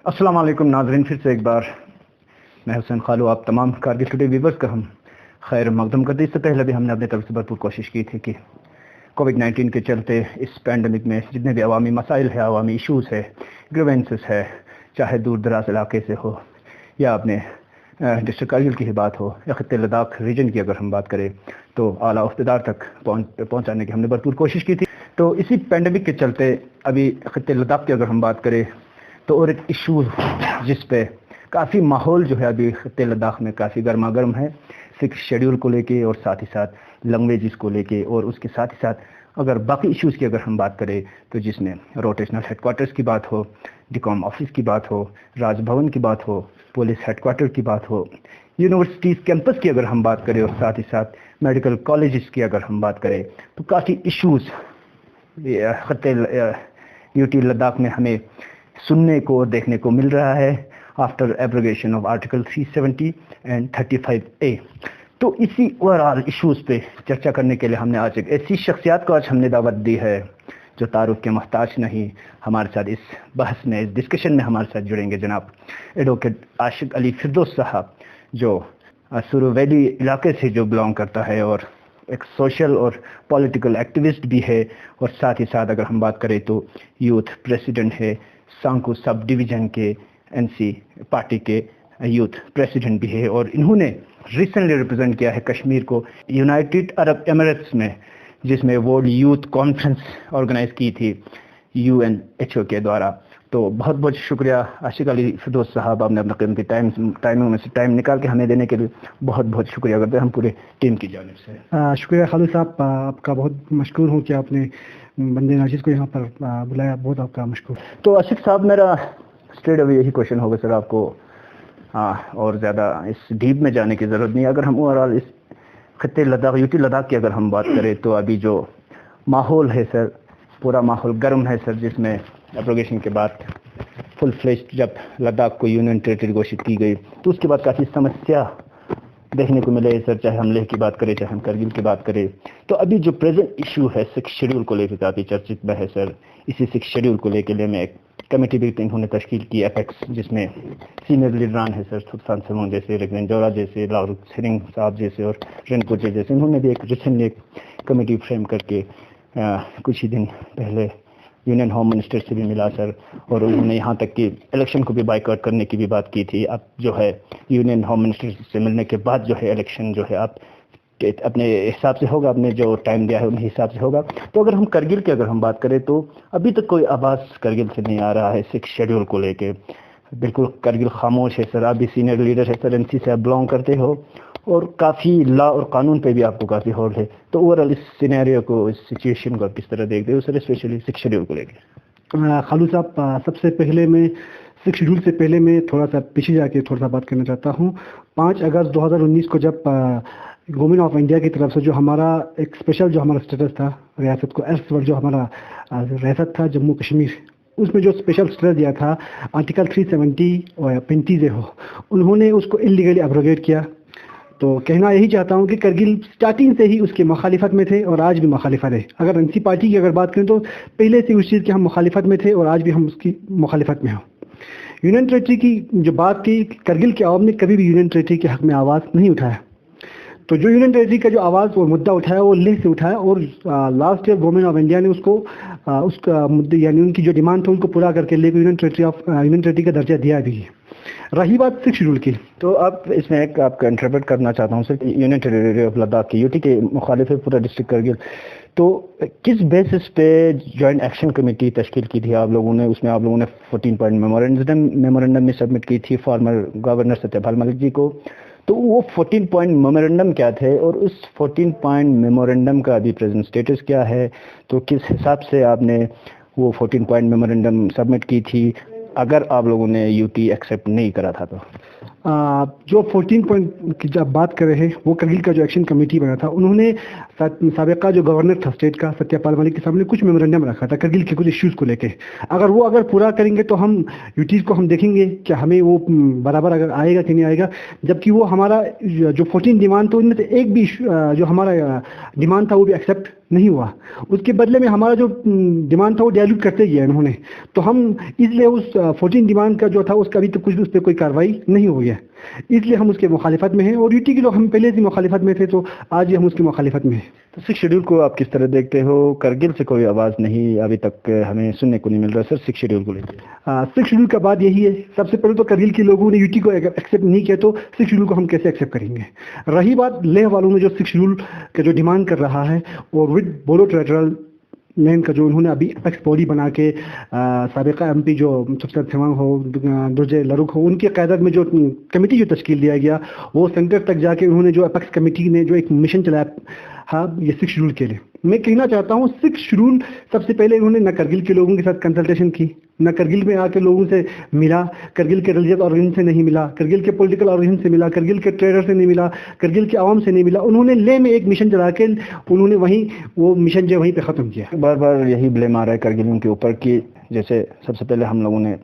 السلام علیکم ناظرین، پھر سے ایک بار میں حسین خالو آپ تمام کارگل ٹوڈے ویورز کا ہم خیر مقدم کرتے. اس سے پہلے بھی ہم نے اپنے طرف سے بھرپور کوشش کی تھی کہ کووڈ-19 کے چلتے اس پینڈمک میں جتنے بھی عوامی مسائل ہیں، عوامی ایشوز ہے، گریوینسز ہے، چاہے دور دراز علاقے سے ہو یا اپنے ڈسٹرکٹ کارگل کی ہی بات ہو یا خطے لداخ ریجن کی اگر ہم بات کریں تو اعلیٰ عہدیدار تک پہنچانے کی ہم نے بھرپور کوشش کی تھی. تو اسی پینڈمک کے چلتے ابھی خطے لداخ کی اگر ہم بات کریں تو اور ایک ایشو جس پہ کافی ماحول جو ہے ابھی خطے لداخ میں کافی گرما گرم ہے، سکھ شیڈیول کو لے کے اور ساتھ ہی ساتھ لینگویجز کو لے کے، اور اس کے ساتھ ہی ساتھ اگر باقی ایشوز کی اگر ہم بات کریں تو جس میں روٹیشنل ہیڈ کوارٹرز کی بات ہو، ڈیکوم آفس کی بات ہو، راج بھون کی بات ہو، پولیس ہیڈ کوارٹر کی بات ہو، یونیورسٹیز کیمپس کی اگر ہم بات کریں اور ساتھ ہی ساتھ میڈیکل کالجز کی اگر ہم بات کریں تو کافی ایشوز خطے یوٹی لداخ میں ہمیں سننے کو اور دیکھنے کو مل رہا ہے after abrogation of article 370 and 35A. تو اسی اوورآل ایشوز پہ چرچا کرنے کے لیے ہم نے آج ایک ایسی شخصیات کو آج ہم نے دعوت دی ہے جو تعارف کے محتاج نہیں. ہمارے ساتھ اس بحث میں، اس ڈسکشن میں ہمارے ساتھ جڑیں گے جناب ایڈوکیٹ عاشق علی فردوس صاحب، جو سرو ویلی علاقے سے جو بلانگ کرتا ہے اور ایک سوشل اور پولیٹیکل ایکٹیوسٹ بھی ہے، اور ساتھ ہی ساتھ اگر ہم بات کریں تو یوتھ پریسیڈنٹ ہے سانکو سب ڈویژن کے NC پارٹی کے یوتھ پریسیڈنٹ بھی ہے، اور انہوں نے ریسنٹلی ریپرزینٹ کیا ہے کشمیر کو یونائٹڈ عرب ایمریٹس میں، جس میں ورلڈ یوتھ کانفرنس آرگنائز کی تھی UNHO کے دوارا. تو بہت بہت شکریہ عاشق علی فردوس صاحب، آپ نے اپنا قیمتی ٹائموں میں سے ٹائم نکال کے ہمیں دینے کے لیے بہت بہت شکریہ کرتے ہیں ہم پورے ٹیم کی جانب سے. شکریہ خالد صاحب، آپ کا بہت مشکور ہوں کہ آپ نے بندے ناچیز کو یہاں پر بلایا، بہت آپ کا مشکور. تو عاشق صاحب، میرا اسٹریٹ اوے یہی کوشچن ہوگا سر آپ کو، اور زیادہ اس ڈیپ میں جانے کی ضرورت نہیں. اگر ہم اوورآل اس خطے لداخ یوٹی لداخ کی اگر ہم بات کریں تو ابھی جو ماحول ہے سر، پورا ماحول گرم ہے سر، جس میں ایبروگیشن کے بعد فل فلیشڈ جب لداخ کو یونین ٹیریٹری گھوشت کی گئی تو اس کے بعد کافی سمسیا دیکھنے کو ملے سر، چاہے ہم لیہ کی بات کریں چاہے ہم کرگل کی بات کریں. تو ابھی جو پریزنٹ ایشو ہے سکھ شیڈیول کو لے کے کافی چرچت میں ہے سر. اسی سکھ شیڈیول کو لے کے لیے میں ایک کمیٹی بھی انہوں نے تشکیل کی ایپیکس، جس میں سینئر لیڈران ہیں سر، سلطان سمون جیسے، رگوین جورا جیسے، لاورو سرنگ صاحب جیسے اور رنپوچے جیسے. انہوں نے بھی ایک ریسنٹلی ایک کمیٹی فریم کر کے کچھ ہی دن پہلے یونین ہوم منسٹر سے بھی ملا سر، اور انہوں نے یہاں تک کہ الیکشن کو بھی بائیک آؤٹ کرنے کی بھی بات کی تھی. اب جو ہے یونین ہوم منسٹر سے ملنے کے بعد جو ہے الیکشن جو ہے آپ اپنے حساب سے ہوگا، اپنے جو ٹائم دیا ہے ان حساب سے ہوگا. تو اگر ہم کرگل کی اگر ہم بات کریں تو ابھی تک کوئی آواز کرگل سے نہیں آ رہا ہے سکھ شیڈیول کو لے کے. بالکل کرگل خاموش ہے سر. آپ بھی سینئر لیڈر ہے سر، NC سے آپ بلانگ کرتے ہو، اور کافی لا اور قانون پہ بھی آپ کو کافی ہولڈ ہے. تو اوورآل اس سینیریو کو، اس سچویشن کو آپ کس طرح دیکھتے ہو سر، اسپیشلی سکھ شیڈیول کو لے کے؟ خالو صاحب، سب سے پہلے میں سکھ شیڈول سے پہلے میں تھوڑا سا پیچھے جا کے تھوڑا سا بات کرنا چاہتا ہوں. 5 اگست 2019 کو جب گورنمنٹ آف انڈیا کی طرف سے جو ہمارا ایک اسپیشل جو ہمارا اسٹیٹس تھا ریاست کو، جو ہمارا ریاست تھا جموں کشمیر، اس میں جو اسپیشل اسٹیٹس دیا تھا آرٹیکل 370 اور 35A ہو، انہوں نے اس کو انلیگلی ابروگیٹ کیا. تو کہنا یہی چاہتا ہوں کہ کرگل سٹارٹنگ سے ہی اس کی مخالفت میں تھے اور آج بھی مخالفت ہے. اگر NC پارٹی کی اگر بات کریں تو پہلے سے اس چیز کی ہم مخالفت میں تھے اور آج بھی ہم اس کی مخالفت میں ہوں. یونین ٹیریٹری کی جو بات کی، کرگل کے عوام نے کبھی بھی یونین ٹیریٹری کے حق میں آواز نہیں اٹھایا. تو جو یونین ٹیریٹری کا جو آواز اور مدعا اٹھایا وہ لیہ سے اٹھایا، اور last year government of India نے اس کو اس کا مدعا یعنی ان کی جو ڈیمانڈ تھی ان کو پورا کر کے لے کے یونین ٹیریٹری کا درجہ دیا بھی ہے. رہی بات سکھ شیڈول کی، تو اب اس میں ایک آپ کا انٹرپریٹ کرنا چاہتا ہوں سر، یونین ٹیریٹری آف لداخ کی یوٹی کے مخالف ہے پورا ڈسٹرکٹ کرگل. تو کس بیسس پہ جوائنٹ ایکشن کمیٹی تشکیل کی تھی آپ لوگوں نے؟ اس میں آپ لوگوں نے 14 پوائنٹ میمورنڈم میں سبمٹ کی تھی فارمر گورنر ستیہ پال ملک جی کو. تو وہ 14 پوائنٹ میمورنڈم کیا تھے، اور اس 14 پوائنٹ میمورنڈم کا ابھی پریزنٹ سٹیٹس کیا ہے؟ تو کس حساب سے آپ نے وہ 14 پوائنٹ میمورنڈم سبمٹ کی تھی اگر آپ لوگوں نے UT ایکسیپٹ نہیں کرا تھا تو؟ جو 14 پوائنٹ کی جب بات کر رہے ہیں وہ کرگل کا جو ایکشن کمیٹی بنا تھا انہوں نے سابقہ جو گورنر تھا اسٹیٹ کا ستیہ پال ملک کے سامنے کچھ میمورنڈم رکھا تھا کرگل کے کچھ ایشوز کو لے کے. اگر پورا کریں گے تو ہم یوٹیز کو ہم دیکھیں گے کہ ہمیں وہ برابر اگر آئے گا کہ نہیں آئے گا, جبکہ وہ ہمارا جو 14 ڈیمانڈ تو ان میں سے ایک بھی جو ہمارا ڈیمانڈ تھا وہ بھی ایکسیپٹ نہیں ہوا. اس کے بدلے میں ہمارا جو ڈیمانڈ تھا وہ ڈائلیوٹ کرتے گیا انہوں نے. تو ہم اس لیے اس 14 ڈیمانڈ کا جو تھا اس کا ابھی تک کچھ بھی اس پہ کوئی کارروائی نہیں ہوئی ہے, اس لیے ہم اس کے مخالفت میں ہیں. اور یوٹی کے لوگ ہم پہلے سے مخالفت میں تھے تو آج بھی ہم اس کی مخالفت میں ہیں. تو 6 شیڈول کو آپ کس طرح دیکھتے ہو؟ کرگل سے کوئی آواز نہیں ابھی تک ہمیں سننے کو نہیں مل رہا سر 6 شیڈول کو لے کے. 6 شیڈول کا بات یہی ہے, سب سے پہلے تو کرگل کے لوگوں نے یوٹی کو ایکسیپٹ نہیں کیا تو 6 شیڈول کو ہم کیسے ایکسیپٹ کریں گے. رہی بات لیہ والوں نے جو 6 شیڈول کا جو ڈیمانڈ کر رہا ہے اور ود بولو ٹریٹرل لینڈ کا جو انہوں نے ابھی اپیکس باڈی بنا کے سابقہ ایم پی جو سکسر تھیوانگ ہو درجے لروک ہو ان کی قیادت میں جو کمیٹی جو تشکیل دیا گیا وہ سینٹر تک جا کے انہوں نے جو اپیکس کمیٹی نے جو ایک مشن چلایا ہاں یہ 6 شیڈول کے لیے. میں کہنا چاہتا ہوں 6 شیڈول سب سے پہلے انہوں نے نہ کرگل کے لوگوں کے ساتھ کنسلٹیشن کی, نہ کرگل میں آ کے لوگوں سے ملا, کرگل کے ریلیجس آرگن سے نہیں ملا, کرگل کے پولیٹیکل آرگن سے ملا, کرگل کے ٹریڈر سے نہیں ملا, کرگل کے عوام سے نہیں ملا. انہوں نے لے میں ایک مشن چلا کے انہوں نے وہ مشن جو وہیں پہ ختم کیا. بار بار یہی بلیم آ رہا ہے کرگلیوں کے اوپر کہ جیسے سب سے پہلے ہم لوگوں نے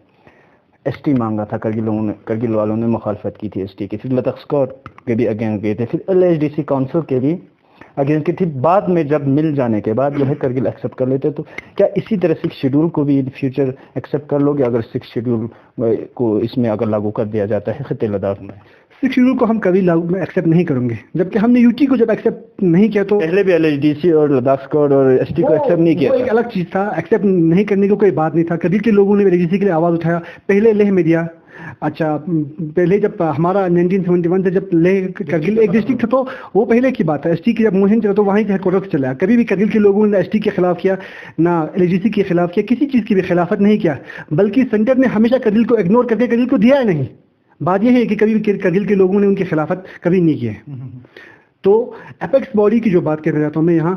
ایس ٹی مانگا تھا, کرگل والوں نے مخالفت کی تھی ایس ٹی کی, پھر لداخ اسکواڈ کے بھی اگینسٹ گئے تھے, پھر LHDC کونسل کے بھی اگینسٹ کی تھی. بعد میں جب مل جانے کے بعد جو ہے کرگل ایکسیپٹ کر لیتے. تو کیا اسی طرح 6 شیڈول کو بھی ان فیوچر ایکسیپٹ کر لو گے اگر 6 شیڈول کو اس میں اگر لاگو کر دیا جاتا ہے خطے لداخ میں؟ 6 شیڈول کو ہم کبھی ایکسیپٹ نہیں کریں گے, جبکہ ہم نے یوٹی کو جب ایکسیپٹ نہیں کیا تو پہلے بھی LHDC اور لداخ اسکواڈ اور ایس ٹی کو ایکسیپٹ نہیں کیا. ایک الگ چیز تھا, ایکسیپٹ نہیں کرنے کی کوئی بات نہیں تھا. کرگل کے لوگوں نے LHDC کے لیے آواز اٹھایا, پہلے لیہ میں دیا. اچھا پہلے جب ہمارا 1971 سے جب لیہ کرگل ایک ڈسٹرکٹ تھا تو وہ پہلے کی بات ہے. ایس ٹی کی جب موہن چلا تو وہیں سے ہیڈ کوارٹر سے چلا. کبھی بھی کرگل کے لوگوں نے ایس ٹی کے خلاف کیا, نہ LHDC کے خلاف کیا, کسی چیز کی بھی خلافت نہیں کیا, بلکہ سینٹر نے ہمیشہ کرگل کو اگنور کر کے کرگل کو دیا ہے نہیں. بات یہ ہے کہ کبھی بھی کرگل کے لوگوں نے ان کی خلافت کبھی نہیں کی ہے. تو اپیکس باڈی کی جو بات کر رہا ہوں میں یہاں,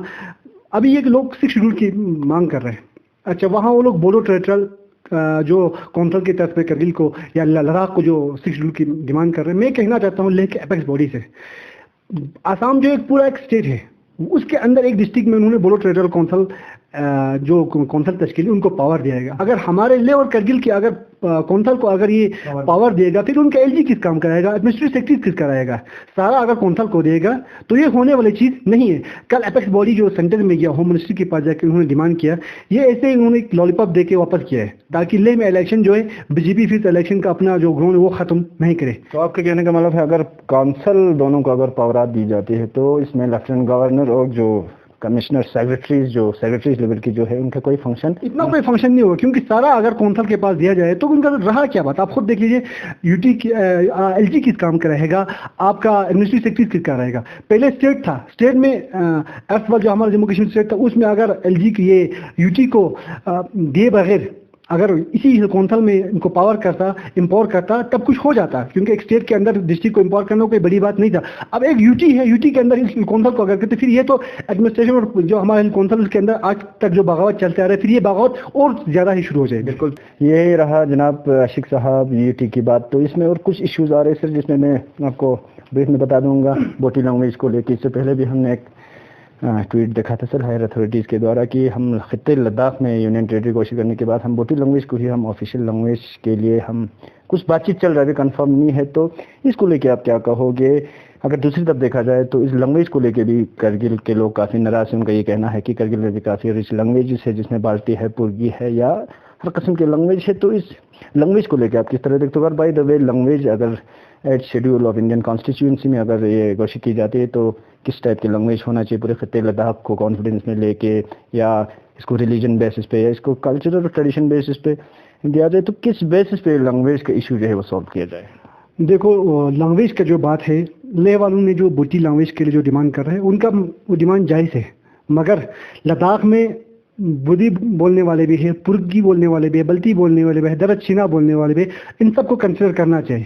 ابھی یہ لوگ 6 شیڈول کی مانگ کر رہے ہیں. اچھا وہاں وہ لوگ بولو ٹریٹرل جو کونسل کی طرف پہ کرگل کو یا لداخ کو جو 6 شیڈول کی ڈیمانڈ کر رہے ہیں, میں کہنا چاہتا ہوں لے کے اپیکس باڈی سے آسام جو ایک پورا ایک اسٹیٹ ہے اس کے اندر ایک ڈسٹرکٹ میں انہوں نے بولو ٹریٹرل کونسل جو کونسل تشکیل ان کو پاور دیا گا. اگر ہمارے لیہ اور کرگل کے اگر کونسل کو اگر یہ پاور دے گا پھر ان کا LG کس کام کرائے گا, ایڈمنسٹریٹو سیکرٹری کس کرائے گا, سارا اگر کونسل کو دے گا تو یہ ہونے والی چیز نہیں ہے. کل اپیکس باڈی جو سینٹر میں گیا ہوم منسٹری کے پاس جا کے انہوں نے ڈیمانڈ کیا, یہ ایسے انہوں نے ایک لالی پاپ دے کے واپس کیا ہے تاکہ لیہ میں الیکشن جو ہے BJP پھر الیکشن کا اپنا جو گراؤنڈ وہ ختم نہیں کرے. تو آپ کے کہنے کا مطلب ہے اگر کونسل دونوں کو اگر پاورات دی جاتی ہے تو اس میں لیفٹیننٹ گورنر اور جو کمشنر سیکرٹریز لیول کی جو ہے ان کا کوئی فنکشن کوئی فنکشن نہیں ہوگا, کیونکہ سارا اگر کونسل کے پاس دیا جائے تو ان کا رہا کیا بات. آپ خود دیکھ لیجیے یوٹی LG کس کام کا رہے گا, آپ کا ایڈمنسٹریٹو سیکرٹری کس کا رہے گا. پہلے اسٹیٹ تھا, اسٹیٹ میں F1 جو ہمارا جموں کشمیر اسٹیٹ تھا اس میں اگر LG کی یہ یوٹی کو دیے بغیر اگر اسی کونسل میں ان کو پاور کرتا امپاور کرتا تب کچھ ہو جاتا, کیونکہ ایک اسٹیٹ کے اندر ڈسٹرکٹ کو امپاور کرنا کوئی بڑی بات نہیں تھا. اب ایک یوٹی ہے, یوٹی کے اندر اس کونسل کو اگر کرتے پھر یہ تو ایڈمنسٹریشن اور جو ہمارے کونسل کے اندر آج تک جو بغاوت چلتے آ رہے پھر یہ بغاوت اور زیادہ ہی شروع ہو جائے. بالکل یہی رہا جناب عاشق صاحب یوٹی کی بات. تو اس میں اور کچھ ایشوز آ رہے سر جس میں آپ کو بریف میں بتا دوں گا. بوٹی لینگویج کو لے کے اس سے پہلے بھی ہم نے ایک ٹویٹ دیکھا تھا سر ہائر اتھارٹیز کے دوارا کہ ہم خطے لداخ میں یونین ٹیریٹری کوشش کرنے کے بعد ہم بوٹی لینگویج کو ہی ہم آفیشیل لینگویج کے لیے ہم کچھ بات چیت چل رہا ہے, کنفرم نہیں ہے. تو اس کو لے کے آپ کیا کہو گے؟ اگر دوسری طرف دیکھا جائے تو اس لینگویج کو لے کے بھی کرگل کے لوگ کافی ناراض ہیں. ان کا یہ کہنا ہے کہ کرگل میں بھی کافی ریچ لینگویجز ہے جس میں بالٹی ہے, پرگی ہے یا ہر قسم کی لینگویج ہے. تو اس لینگویج کو لے کے آپ کس طرح دیکھتے ہو؟ بائی دا وے لینگویج اگر 8 شیڈول آف انڈین کانسٹیٹیوئنسی میں اگر یہ گوشت کی جاتی ہے تو کس ٹائپ کی لینگویج ہونا چاہیے پورے خطے لداخ کو کانفیڈنس میں لے کے, یا اس کو ریلیجن بیسس پہ یا اس کو کلچرل اور ٹریڈیشن بیسس پہ دیا جائے, تو کس بیسس پہ لینگویج کا ایشو جو ہے وہ سالو کیا جائے؟ دیکھو لینگویج کا جو بات ہے, لیہ والوں نے جو بوٹی لینگویج کے لیے جو ڈیمانڈ کر رہے ہیں ان کا وہ ڈیمانڈ جائز ہے, مگر لداخ میں بدی بولنے والے بھی ہیں, پرگی بولنے والے بھی ہیں, بلتی بولنے والے بھی ہیں, درد چینا بولنے والے بھی ہیں, ان سب کو کنسیڈر کرنا چاہیے.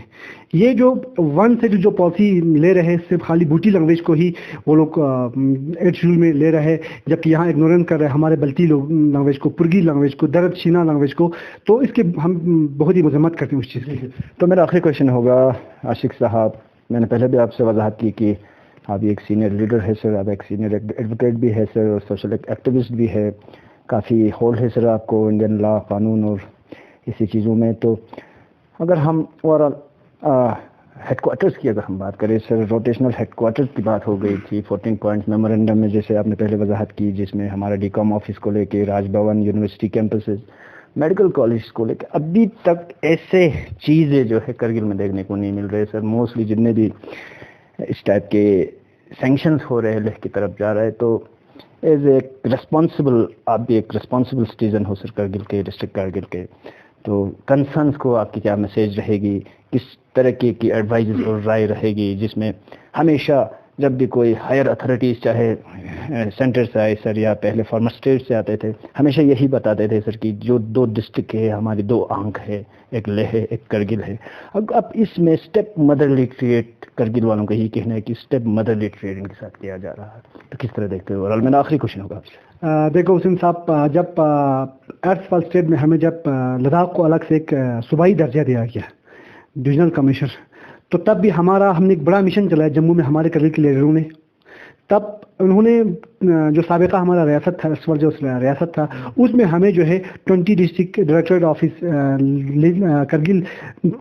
یہ جو ون سے جو پالیسی لے رہے ہیں صرف خالی بوٹی لینگویج کو ہی وہ لوگ 8 شیڈول میں لے رہے ہیں, جبکہ یہاں اگنورنس کر رہے ہیں ہمارے بلتی لینگویج کو, پرگی لینگویج کو, درد چینا لینگویج کو. تو اس کے ہم بہت ہی مذمت کرتے ہیں اس چیز کی. تو میرا آخری کوشچن ہوگا عاشق صاحب, میں نے پہلے بھی آپ سے وضاحت کی کہ آپ ایک سینئر لیڈر ہے سر, آپ ایک سینئر ایڈوکیٹ بھی ہے سر, اور سوشل ایکٹیوسٹ بھی ہے, کافی ہولڈ ہے سر آپ کو انڈین لا, قانون اور اسی چیزوں میں. تو اگر ہم اوور ہیڈ کوارٹرز کی اگر ہم بات کریں سر, روٹیشنل ہیڈ کوارٹرز کی بات ہو گئی تھی 14 پوائنٹ میمورینڈم میں, جیسے آپ نے پہلے وضاحت کی, جس میں ہمارا ڈی کام آفس کو لے کے Raj Bhavan, university campuses, medical college کو لے کے ابھی تک ایسے چیزیں جو ہے کرگل میں دیکھنے کو نہیں مل رہے سر. موسٹلی جتنے بھی اس ٹائپ کے سینکشنز ہو رہے ہیں لیہ کی طرف جا رہا ہے, تو ایز اے رسپانسبل, آپ بھی ایک رسپانسبل سٹیزن ہو سر کرگل کے, ڈسٹرکٹ کرگل کے, تو کنسرنس کو آپ کی کیا میسیج رہے گی, کس طرح کی ایڈوائز اور رائے رہے گی, جس میں ہمیشہ جب بھی کوئی ہائر اتھارٹیز چاہے سینٹر سے آئے سر یا پہلے فارمر اسٹیٹ سے آتے تھے, ہمیشہ یہی بتاتے تھے سر کہ جو 2 ڈسٹرکٹ ہے ہماری 2 آنکھ ہے, ایک لیہ ہے ایک کرگل ہے. اب اس میں اسٹیپ مدرلی ٹریٹ کرگل والوں کا یہی کہنا ہے کہ اسٹیپ مدرلی ٹریٹ ان کے ساتھ کیا جا رہا ہے, تو کس طرح دیکھتے ہو؟ اور میرا آخری کوشچن ہوگا آپ سے. دیکھو حسین صاحب, جب ایرتھ فال اسٹیٹ میں ہمیں جب لداخ کو الگ سے ایک صوبائی درجہ دیا گیا, ڈویژنل کمشنر, تو تب بھی ہم نے ایک بڑا مشن چلایا جموں میں ہمارے کرگل کے لیڈروں نے. تب انہوں نے جو سابقہ ہمارا ریاست تھا, اس وقت جو ریاست تھا, اس میں ہمیں جو ہے 20 ڈسٹرکٹ ڈائریکٹریٹ آفس کرگل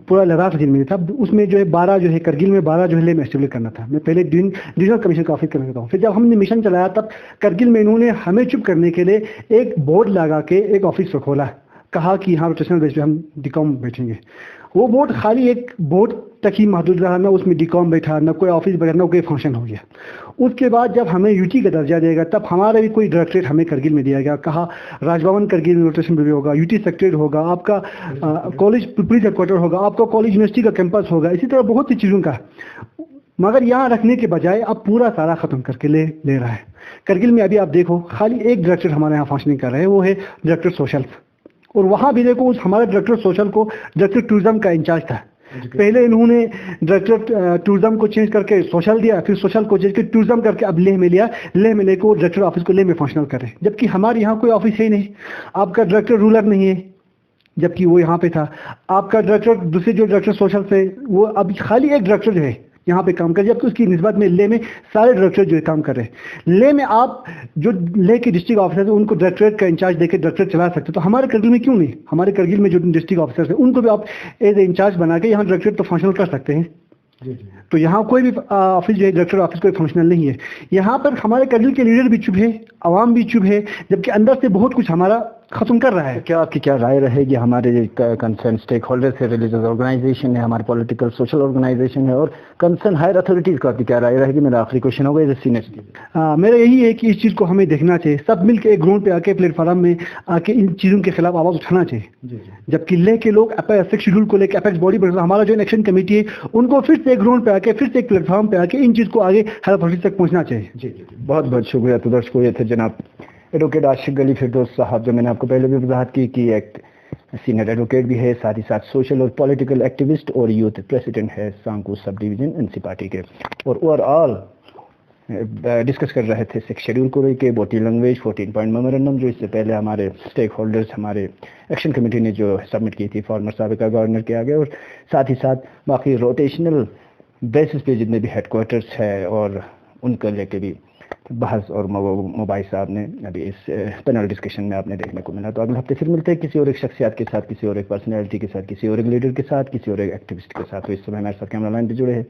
پورا لداخ ریجن میں تھا. اس میں جو ہے 12 جو ہے کرگل میں, 12 جو ہے لیہ میں اسٹیبلش کرنا تھا. میں پہلے ڈویژنل کمیشن کا آفس کرنا چاہتا ہوں. پھر جب ہم نے مشن چلایا تب کرگل میں انہوں نے ہمیں چپ کرنے کے لیے ایک بورڈ لگا کے ایک آفس کھولا, کہا کہ یہاں روٹیشنل بیس پہ ہم ڈیکام بیٹھیں گے. وہ بورڈ خالی ایک بورڈ تک ہی محدود رہا, نہ اس میں ڈیکام بیٹھا, نہ کوئی آفس بیٹھا, نہ کوئی فنکشن ہو گیا. اس کے بعد جب ہمیں یوٹی کا درجہ دے گا تب ہمارا بھی کوئی ڈائریکٹریٹ ہمیں کرگل میں دیا گیا, کہا راج بھون کرگل روٹیشن بھی ہوگا, یوٹی سیکریٹریٹ ہوگا, آپ کا کالج پولیس ہیڈ کوارٹر ہوگا, آپ کا کالج یونیورسٹی کا کیمپس ہوگا, اسی طرح بہت سی چیزوں کا. مگر یہاں رکھنے کے بجائے اب پورا سارا ختم کر کے لے رہا ہے. کرگل میں ابھی آپ دیکھو خالی ایک ڈائریکٹریٹ ہمارے یہاں فنکشننگ کر رہے ہیں, وہ ہے ڈائریکٹر سوشل. اور وہاں بھی دیکھو ہمارے ڈائریکٹر سوشل کو ڈائریکٹر ٹورزم کا انچارج تھا. پہلے انہوں نے ڈائریکٹر ٹورزم کو چینج کر کے سوشل دیا, پھر سوشل کو چینج کر ٹورزم کر کے اب لیہ میں لیا, لیہ میں لے کے وہ ڈائریکٹر آفس کو لیہ میں فنکشنل کر رہے, جبکہ ہمارے یہاں کوئی آفس ہے ہی نہیں. آپ کا ڈائریکٹر رولر نہیں ہے جبکہ وہ یہاں پہ تھا. آپ کا ڈائریکٹر دوسرے جو ڈائریکٹر سوشل سے وہ اب خالی ایک ڈائریکٹر جو ہے یہاں پہ کام کر, جبکہ اس کی نسبت میں لیہ میں سارے ڈائریکٹر جو ہے کام کر رہے ہیں. لیہ میں آپ جو لیہ کے ڈسٹرکٹ آفیسر ہیں ان کو ڈائریکٹریٹ کا انچارج دے کے ڈائریکٹر چلا سکتے, تو ہمارے کرگل میں کیوں نہیں؟ ہمارے کرگل میں جو ڈسٹرکٹ آفیسر ہیں ان کو بھی آپ ایز اے انچارج بنا کے یہاں ڈائریکٹریٹ تو فنکشنل کر سکتے ہیں. تو یہاں کوئی بھی آفس جو ہے ڈائریکٹر آفس کوئی فنکشنل نہیں ہے. یہاں پر ہمارے کرگل کے لیڈر بھی چپ ہے, عوام بھی چپ ہے, جبکہ اندر سے بہت کچھ ہمارا ختم کر رہا ہے. کیا آپ کی کیا رائے رہے گی؟ ہمارے کنسرن اسٹیک ہولڈرس ہے, ریلیجیس آرگنائزیشن ہے, ہمارے پولیٹیکل سوشل آرگنائزیشن ہے, اور کنسرن ہائر اتھارٹیز کا آپ کی کیا رائے رہے گی؟ میرا آخری کوشچن ہوگا ایز اے سینئر. میرا یہی ہے کہ اس چیز کو ہمیں دیکھنا چاہیے, سب مل کے ایک گراؤنڈ پہ آ کے پلیٹ فارم میں آ کے ان چیزوں کے خلاف آواز اٹھانا چاہیے. جبکہ لیہ کے لوگ سکس شیڈول کو لے کے اپیکس باڈی پر ہمارا جو ایکشن کمیٹی ہے ان کو پھر سے ایک گراؤنڈ پہ آ کے پھر سے ایک پلیٹ فارم پہ آ کے ان چیز کو آگے ہر اتھارٹی تک پہنچنا چاہیے. جی بہت بہت شکریہ. تو درشکو یہ تھے جناب ایڈوکیٹ عاشق علی فردوس صاحب, جو میں نے آپ کو پہلے بھی وضاحت کی کہ ایک سینئر ایڈوکیٹ بھی ہے, ساتھ ہی ساتھ سوشل اور پولیٹیکل ایکٹیوسٹ اور یوتھ پریزیڈنٹ ہے سانکو sub division N C party کے. اور اوور آل ڈسکس کر رہے تھے 6 شیڈول کو لے کے, بوٹی لینگویج, 14 پوائنٹ میمورینڈم جو اس سے پہلے ہمارے اسٹیک ہولڈرز ہمارے ایکشن کمیٹی نے جو سبمٹ کی تھی فارمر سابقہ گورنر کے آگے, اور ساتھ ہی ساتھ باقی روٹیشنل بیسس پہ جتنے بھی ہیڈ کوارٹرس ہے اور ان کو لے کے بھی بحث اور مباحث صاحب نے ابھی اس پینل ڈسکشن میں آپ نے دیکھنے کو ملا. تو اگلے ہفتے پھر ملتے ہیں کسی اور ایک شخصیات کے ساتھ, کسی اور ایک پرسنالٹی کے ساتھ, کسی اور ایک لیڈر کے ساتھ, کسی اور ایک ایکٹیوسٹ کے ساتھ. تو اس سمے ہمارے ساتھ کیمرہ لائن پہ جڑے ہیں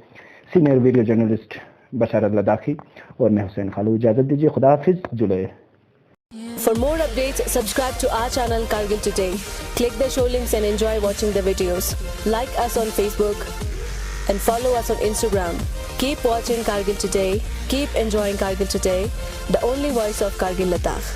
سینئر ویڈیو جرنلسٹ بشارت لداخی, اور میں حسین خالو. اجازت دیجیے, خدا حافظ, جڑے. For more updates, subscribe to our channel Kargil Today. Click the show links and enjoy watching the videos. Like us on Facebook and follow us on Instagram. Keep watching Kargil Today. Keep enjoying Kargil Today, the only voice of Kargil Ladakh.